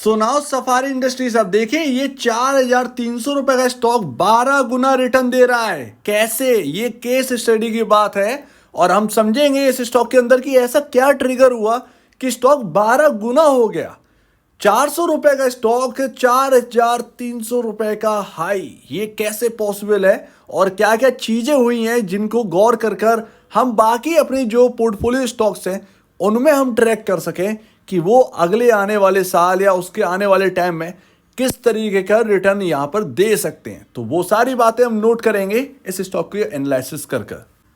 सुनाओ safari industries. अब देखें, ये 4,300 रुपए का स्टॉक 12 गुना रिटर्न दे रहा है। कैसे? ये केस स्टडी की बात है और हम समझेंगे इस स्टॉक के अंदर कि ऐसा क्या ट्रिगर हुआ कि स्टॉक 12 गुना हो गया। 400 रुपए का स्टॉक, 4,300 रुपए का हाई, ये कैसे पॉसिबल है और क्या क्या चीजें हुई हैं जिनको गौर कर हम बाकी अपनी जो पोर्टफोलियो स्टॉक्स हैं उनमें हम ट्रैक कर सकें कि वो अगले आने वाले साल या उसके आने वाले टाइम में किस तरीके का रिटर्न यहां पर दे सकते हैं। तो वो सारी बातें हम नोट करेंगे इस स्टॉक के एनालिसिस कर।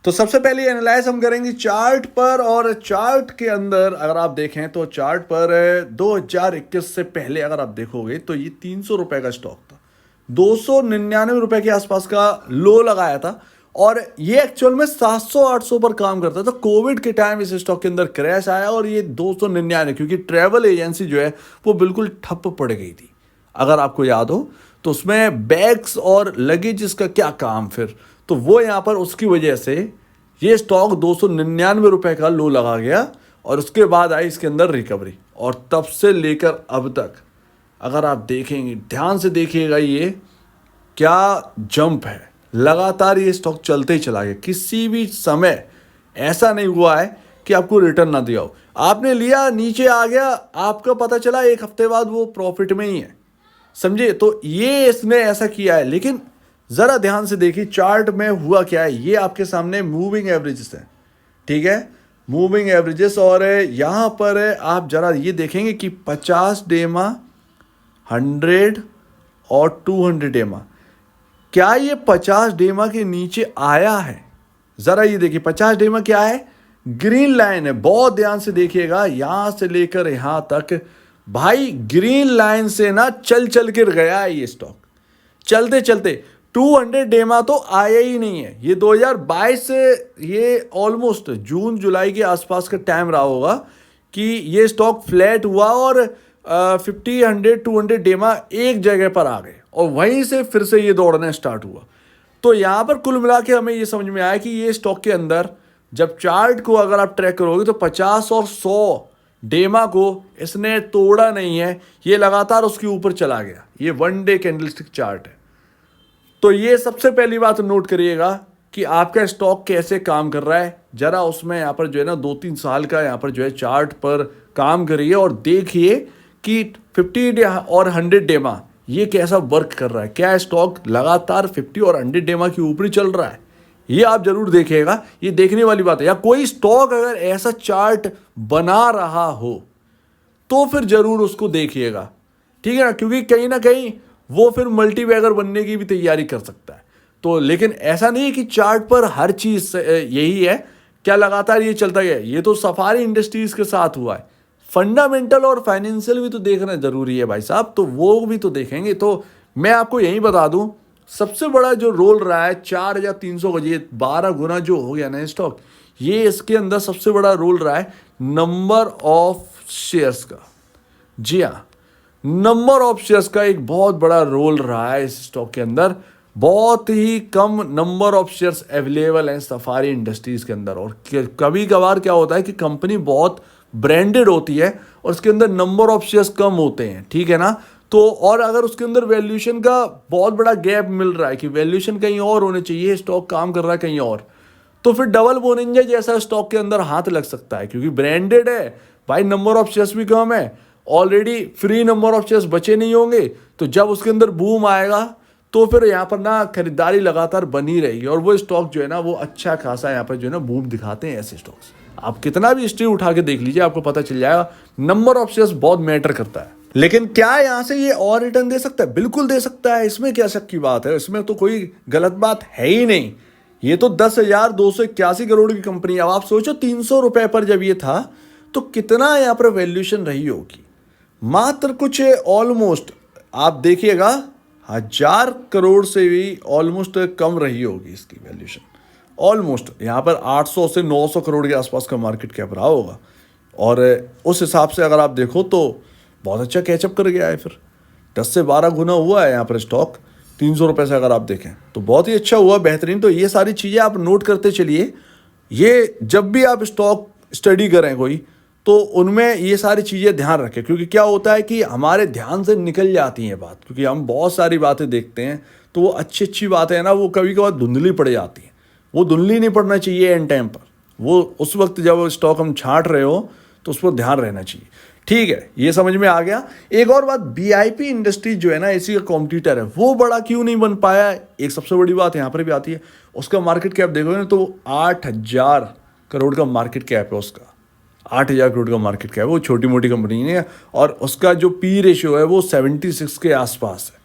तो सबसे पहले एनालाइज हम करेंगे चार्ट पर, और चार्ट के अंदर अगर आप देखें तो चार्ट पर 2021 से पहले अगर आप देखोगे तो ये 300 रुपए का स्टॉक था, 299 रुपए के आसपास का लो लगाया था और ये एक्चुअल में 700-800 पर काम करता था। कोविड के टाइम इस स्टॉक के अंदर क्रैश आया और ये 299, क्योंकि ट्रैवल एजेंसी जो है वो बिल्कुल ठप पड़ गई थी। अगर आपको याद हो तो उसमें बैग्स और लगेज का क्या काम, फिर तो वो यहाँ पर उसकी वजह से ये स्टॉक 299 रुपए का लो लगा गया और उसके बाद आई इसके अंदर रिकवरी, और तब से लेकर अब तक अगर आप देखेंगे, ध्यान से देखिएगा, ये क्या जंप है। लगातार ये स्टॉक चलते ही चला गया, किसी भी समय ऐसा नहीं हुआ है कि आपको रिटर्न ना दिया हो। आपने लिया, नीचे आ गया, आपका पता चला एक हफ्ते बाद वो प्रॉफिट में ही है, समझे। तो ये इसने ऐसा किया है। लेकिन जरा ध्यान से देखिए चार्ट में हुआ क्या है। ये आपके सामने मूविंग एवरेजेस है, ठीक है, मूविंग एवरेजेस। और यहां पर आप जरा ये देखेंगे कि 50 डेमा, 100 और 200 डेमा, क्या ये 50 डेमा के नीचे आया है? जरा ये देखिए, 50 डेमा क्या है? ग्रीन लाइन है। बहुत ध्यान से देखिएगा, यहां से लेकर यहां तक भाई ग्रीन लाइन से ना चल कर गया है ये स्टॉक, चलते चलते। 200 डेमा तो आया ही नहीं है। ये 2022 से, ये ऑलमोस्ट जून जुलाई के आसपास का टाइम रहा होगा कि ये स्टॉक फ्लैट हुआ और 50, 100, 200 डेमा एक जगह पर आ गए और वहीं से फिर से ये दौड़ना स्टार्ट हुआ। तो यहाँ पर कुल मिला के हमें ये समझ में आया कि ये स्टॉक के अंदर जब चार्ट को अगर आप ट्रैक करोगे तो 50 और 100 डेमा को इसने तोड़ा नहीं है, ये लगातार उसके ऊपर चला गया। ये 1 डे कैंडलस्टिक चार्ट है। तो ये सबसे पहली बात नोट करिएगा कि आपका स्टॉक कैसे काम कर रहा है। जरा उसमें यहाँ पर जो है ना 2-3 साल का यहाँ पर जो है चार्ट पर काम करिए और देखिए कि 50 और 100 डेमा ये कैसा वर्क कर रहा है। क्या स्टॉक लगातार 50 और 100 डेमा के ऊपर ही चल रहा है? ये आप जरूर देखिएगा, ये देखने वाली बात है। या कोई स्टॉक अगर ऐसा चार्ट बना रहा हो तो फिर जरूर उसको देखिएगा, ठीक है ना, क्योंकि कहीं ना कहीं वो फिर मल्टीबैगर बनने की भी तैयारी कर सकता है। तो लेकिन ऐसा नहीं है कि चार्ट पर हर चीज यही है, क्या लगातार ये चलता गया। ये तो सफारी इंडस्ट्रीज के साथ हुआ है। फंडामेंटल और फाइनेंशियल भी तो देखना जरूरी है भाई साहब, तो वो भी तो देखेंगे। तो मैं आपको यही बता दूं, सबसे बड़ा जो रोल रहा है 4,300 का, ये 12 गुना जो हो गया ना स्टॉक, ये इसके अंदर सबसे बड़ा रोल रहा है नंबर ऑफ शेयर्स का। जी हाँ, नंबर ऑफ शेयर्स का एक बहुत बड़ा रोल रहा है इस स्टॉक के अंदर। बहुत ही कम नंबर ऑफ शेयर्स अवेलेबल हैं सफारी इंडस्ट्रीज के अंदर। और कभी कभार क्या होता है कि कंपनी बहुत ब्रांडेड होती है और उसके अंदर नंबर ऑफ शेयर्स कम होते हैं, ठीक है ना। तो और अगर उसके अंदर वैल्यूएशन का बहुत बड़ा गैप मिल रहा है कि वैल्यूएशन कहीं और होने चाहिए, स्टॉक काम कर रहा है कहीं और, तो फिर डबल बोनिंजा जैसा स्टॉक के अंदर हाथ लग सकता है। क्योंकि ब्रांडेड है भाई, नंबर ऑफ शेयर्स भी कम है, already free number of shares बचे नहीं होंगे, तो जब उसके अंदर बूम आएगा तो फिर यहाँ पर ना खरीदारी लगातार बनी रहेगी और वो स्टॉक जो है ना वो अच्छा खासा यहाँ पर जो है ना बूम दिखाते हैं ऐसे स्टॉक्स। आप कितना भी हिस्ट्री उठा के देख लीजिए, आपको पता चल जाएगा नंबर ऑफ शेयर्स बहुत मैटर करता है। लेकिन क्या यहाँ से ये और रिटर्न दे सकता है? बिल्कुल दे सकता है, इसमें क्या शक की बात है, इसमें तो कोई गलत बात है ही नहीं। ये तो 10,281 करोड़ की कंपनी। अब आप सोचो 300 रुपए पर जब ये था तो कितना यहाँ पर वैल्यूएशन रही होगी? मात्र कुछ ऑलमोस्ट आप देखिएगा 1,000 करोड़ से भी ऑलमोस्ट कम रही होगी इसकी वैल्यूएशन। ऑलमोस्ट यहाँ पर 800 से 900 करोड़ के आसपास का मार्केट कैप रहा होगा। और उस हिसाब से अगर आप देखो तो बहुत अच्छा कैचअप कर गया है। फिर 10 से 12 गुना हुआ है यहाँ पर स्टॉक 300 रुपये से अगर आप देखें तो बहुत ही अच्छा हुआ, बेहतरीन। तो ये सारी चीज़ें आप नोट करते चलिए। ये जब भी आप स्टॉक स्टडी करें कोई, तो उनमें ये सारी चीज़ें ध्यान रखें, क्योंकि क्या होता है कि हमारे ध्यान से निकल जाती हैं बात, क्योंकि हम बहुत सारी बातें देखते हैं तो वो अच्छी अच्छी बातें हैं ना, वो कभी कभार धुंधली पड़ जाती हैं। वो धुंधली नहीं पड़ना चाहिए एंड टाइम पर, वो उस वक्त जब स्टॉक हम छांट रहे हो तो उस पर ध्यान रहना चाहिए। ठीक है, ये समझ में आ गया। एक और बात, बीआईपी इंडस्ट्रीज जो है ना, इसी का कॉम्पिटिटर है, वो बड़ा क्यों नहीं बन पाया है, एक सबसे बड़ी बात यहाँ पर भी आती है। उसका मार्केट कैप देखोगे ना तो 8,000 करोड़ का मार्केट कैप है उसका। 8,000 करोड़ का मार्केट कैप है, वो छोटी मोटी कंपनी नहीं है। और उसका जो पी रेशियो है वो 76 के आसपास है।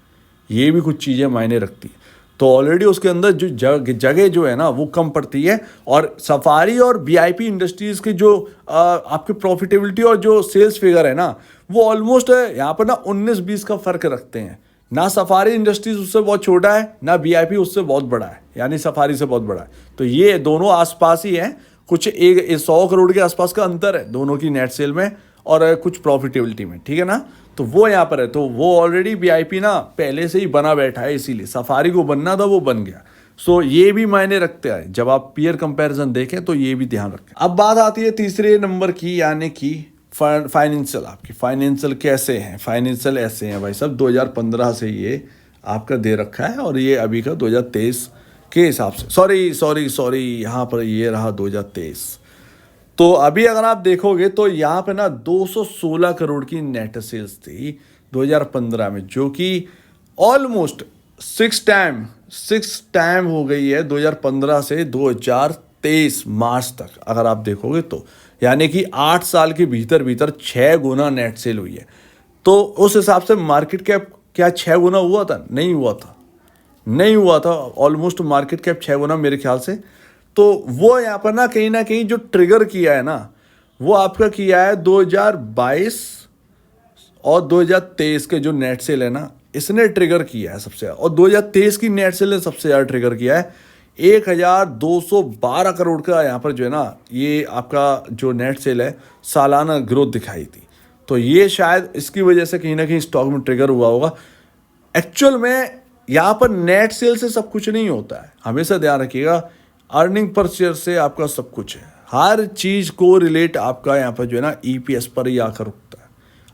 ये भी कुछ चीज़ें मायने रखती है। तो ऑलरेडी उसके अंदर जो जगह जो है ना वो कम पड़ती है। और सफारी और वीआईपी इंडस्ट्रीज़ के जो आपके प्रॉफिटेबिलिटी और जो सेल्स फिगर है ना, वो ऑलमोस्ट यहाँ पर ना 19-20 का फ़र्क रखते हैं। ना सफारी इंडस्ट्रीज उससे बहुत छोटा है, ना वीआईपी उससे बहुत बड़ा है, यानी सफारी से बहुत बड़ा है। तो ये दोनों आसपास ही हैं, कुछ 100 करोड़ के आसपास का अंतर है दोनों की नेट सेल में और कुछ प्रॉफिटेबिलिटी में, ठीक है ना। तो वो यहाँ पर है, तो वो ऑलरेडी वीआईपी ना पहले से ही बना बैठा है, इसीलिए सफारी को बनना था वो बन गया। सो ये भी मायने रखते हैं, जब आप पीयर कंपैरिजन देखें तो ये भी ध्यान रखें। अब बात आती है तीसरे नंबर की, यानी कि फाइनेंशियल। आपकी फाइनेंशियल कैसे हैं? फाइनेंशियल ऐसे हैं भाई साहब, 2015 से ये आपका दे रखा है और ये अभी का 2023 के हिसाब से, सॉरी यहाँ पर ये रहा 2023। तो अभी अगर आप देखोगे तो यहाँ पे ना 216 करोड़ की नेट सेल्स थी 2015 में, जो कि ऑलमोस्ट 6 टाइम हो गई है 2015 से 2023 मार्च तक अगर आप देखोगे तो, यानी कि 8 साल के भीतर भीतर 6 गुना नेट सेल हुई है। तो उस हिसाब से मार्केट कैप क्या 6 गुना हुआ था? नहीं हुआ था। ऑलमोस्ट मार्केट कैप 6 गुना मेरे ख्याल से। तो वो यहाँ पर ना कहीं जो ट्रिगर किया है ना, वो आपका किया है 2022 और 2023 के जो नेट सेल है ना, इसने ट्रिगर किया है सबसे ज़्यादा। और 2023 की नेट सेल ने सबसे ज़्यादा ट्रिगर किया है। 1,212 करोड़ का यहाँ पर जो है ना, ये आपका जो नेट सेल है सालाना ग्रोथ दिखाई थी। तो ये शायद इसकी वजह से कहीं ना कहीं स्टॉक में ट्रिगर हुआ होगा। एक्चुअल में यहाँ पर नेट सेल से सब कुछ नहीं होता है, हमेशा ध्यान रखिएगा। अर्निंग पर शेयर से आपका सब कुछ है, हर चीज़ को रिलेट आपका यहाँ पर जो है ना ईपीएस पर ही आकर रुकता है।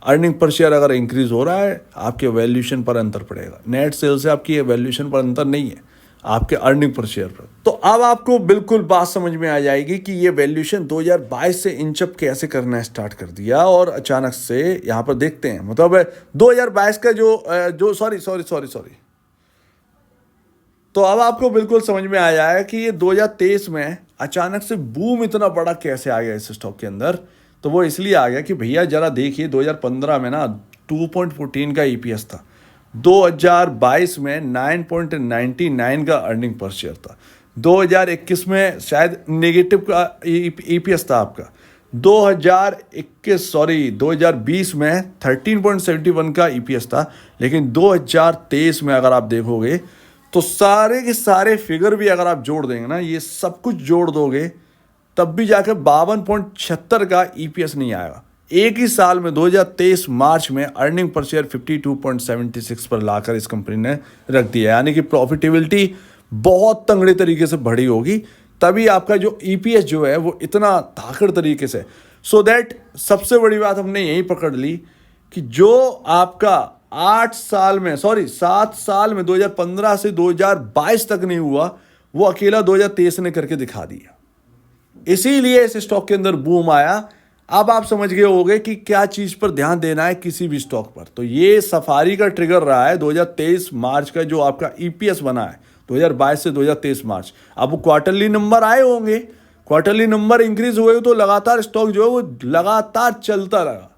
अर्निंग पर शेयर अगर इंक्रीज हो रहा है, आपके वैल्यूएशन पर अंतर पड़ेगा। नेट सेल से आपकी वैल्यूएशन पर अंतर नहीं है, आपके अर्निंग पर शेयर पर। तो अब आपको बिल्कुल बात समझ में आ जाएगी कि ये वैल्यूएशन 2022 से इंचअप कैसे करना स्टार्ट कर दिया और अचानक से यहाँ पर देखते हैं। मतलब 2022 का जो सॉरी तो अब आपको बिल्कुल समझ में आ जाएगा कि ये 2023 में अचानक से बूम इतना बड़ा कैसे आ गया इस स्टॉक के अंदर। तो वो इसलिए आ गया कि भैया जरा देखिए, 2015 में ना 2.14 का ईपीएस था, 2022 में 9.99 का अर्निंग पर शेयर था, 2021 में शायद नेगेटिव का ईपीएस था आपका, 2020 में 13.71 का ईपीएस था। लेकिन 2023 में अगर आप देखोगे तो सारे के सारे फिगर भी अगर आप जोड़ देंगे ना, ये सब कुछ जोड़ दोगे, तब भी जाकर 52.76 का ईपीएस नहीं आएगा। एक ही साल में 2023 मार्च में अर्निंग पर शेयर 52.76 पर लाकर इस कंपनी ने रख दिया, यानी कि प्रॉफिटेबिलिटी बहुत तंगड़े तरीके से बढ़ी होगी, तभी आपका जो ईपीएस जो है वो इतना धाकड़ तरीके से। सो दैट सबसे बड़ी बात हमने यही पकड़ ली कि जो आपका 7 साल में 2015 से 2022 तक नहीं हुआ, वो अकेला 2023 ने करके दिखा दिया। इसीलिए इस स्टॉक के अंदर बूम आया। अब आप समझ गए होंगे कि क्या चीज़ पर ध्यान देना है किसी भी स्टॉक पर। तो ये सफारी का ट्रिगर रहा है 2023 मार्च का, जो आपका ईपीएस बना है 2022 से 2023 मार्च। अब क्वार्टरली नंबर आए होंगे, क्वार्टरली नंबर इंक्रीज हुए तो लगातार स्टॉक जो है वो लगातार चलता रहा।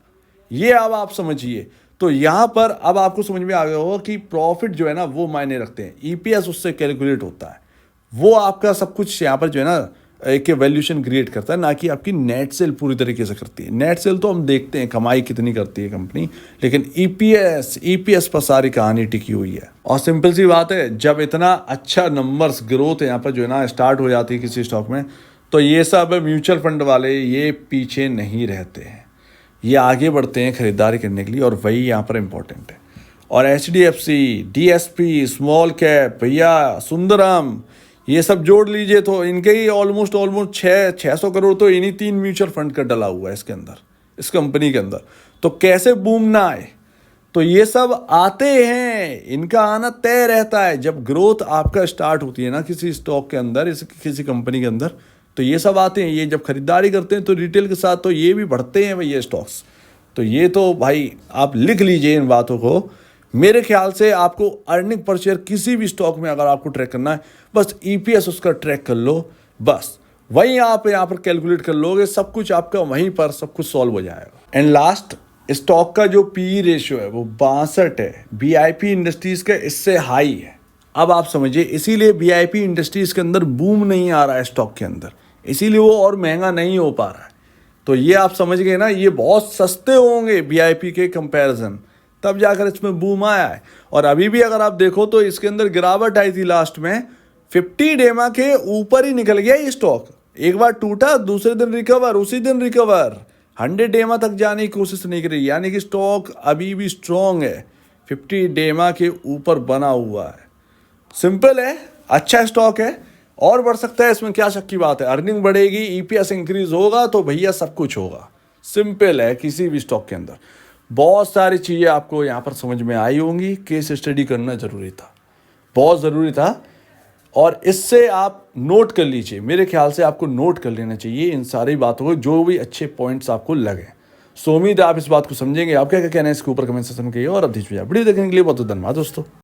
ये अब आप समझिए। तो यहाँ पर अब आपको समझ में आ गया होगा कि प्रॉफिट जो है ना वो मायने रखते हैं, ईपीएस उससे कैलकुलेट होता है, वो आपका सब कुछ यहाँ पर जो है ना एक वैल्यूएशन क्रिएट करता है, ना कि आपकी नेट सेल पूरी तरीके से करती है। नेट सेल तो हम देखते हैं कमाई कितनी करती है कंपनी, लेकिन ईपीएस पर सारी कहानी टिकी हुई है। और सिंपल सी बात है, जब इतना अच्छा नंबर्स ग्रोथ यहाँ पर जो है ना स्टार्ट हो जाती है किसी स्टॉक में, तो ये सब म्यूचुअल फंड वाले ये पीछे नहीं रहते हैं, ये आगे बढ़ते हैं खरीदारी करने के लिए, और वही यहाँ पर इम्पोर्टेंट है। और एचडीएफसी, डीएसपी, स्मॉल कैप, भैया सुंदरम, ये सब जोड़ लीजिए तो इनके ही ऑलमोस्ट 600 करोड़ तो इन्हीं 3 म्यूचुअल फंड का डला हुआ है इसके अंदर। इस कंपनी के अंदर, तो कैसे बूम ना आए। तो ये सब आते हैं, इनका आना तय रहता है। जब ग्रोथ आपका स्टार्ट होती है ना किसी स्टॉक के अंदर, किसी कंपनी के अंदर, तो ये सब आते हैं। ये जब खरीदारी करते हैं तो रिटेल के साथ तो ये भी बढ़ते हैं भाई ये स्टॉक्स। तो ये तो भाई आप लिख लीजिए इन बातों को। मेरे ख्याल से आपको अर्निंग पर शेयर किसी भी स्टॉक में अगर आपको ट्रैक करना है, बस ईपीएस उसका ट्रैक कर लो, बस वहीं आप यहाँ पर कैलकुलेट कर लोगे, सब कुछ आपका वहीं पर सब कुछ सॉल्व हो जाएगा। एंड लास्ट, स्टॉक का जो पी रेशियो है वो 62 है। वीआईपी इंडस्ट्रीज का इससे हाई है। अब आप समझिए, इसीलिए वीआईपी इंडस्ट्रीज के अंदर बूम नहीं आ रहा है स्टॉक के अंदर, इसीलिए वो और महंगा नहीं हो पा रहा है। तो ये आप समझ गए ना, ये बहुत सस्ते होंगे वीआईपी के कंपैरिजन, तब जाकर इसमें बूम आया है। और अभी भी अगर आप देखो तो इसके अंदर गिरावट आई थी लास्ट में, 50 डेमा के ऊपर ही निकल गया ये स्टॉक। एक बार टूटा, दूसरे दिन रिकवर, उसी दिन रिकवर, 100 डेमा तक जाने की कोशिश नहीं करी। यानी कि स्टॉक अभी भी स्ट्रॉन्ग है, 50 डेमा के ऊपर बना हुआ है। सिंपल है, अच्छा स्टॉक है और बढ़ सकता है, इसमें क्या शक की बात है। अर्निंग बढ़ेगी, ईपीएस इंक्रीज होगा तो भैया सब कुछ होगा। सिंपल है, किसी भी स्टॉक के अंदर बहुत सारी चीज़ें आपको यहाँ पर समझ में आई होंगी। केस स्टडी करना ज़रूरी था, बहुत ज़रूरी था, और इससे आप नोट कर लीजिए। मेरे ख्याल से आपको नोट कर लेना चाहिए इन सारी बातों को, जो भी अच्छे पॉइंट्स आपको लगे। सो उम्मीद है आप इस बात को समझेंगे। आप क्या क्या कहना है इसके ऊपर कमेंट सेक्शन में कहिए, और अब वीडियो देखने के लिए बहुत धन्यवाद दोस्तों।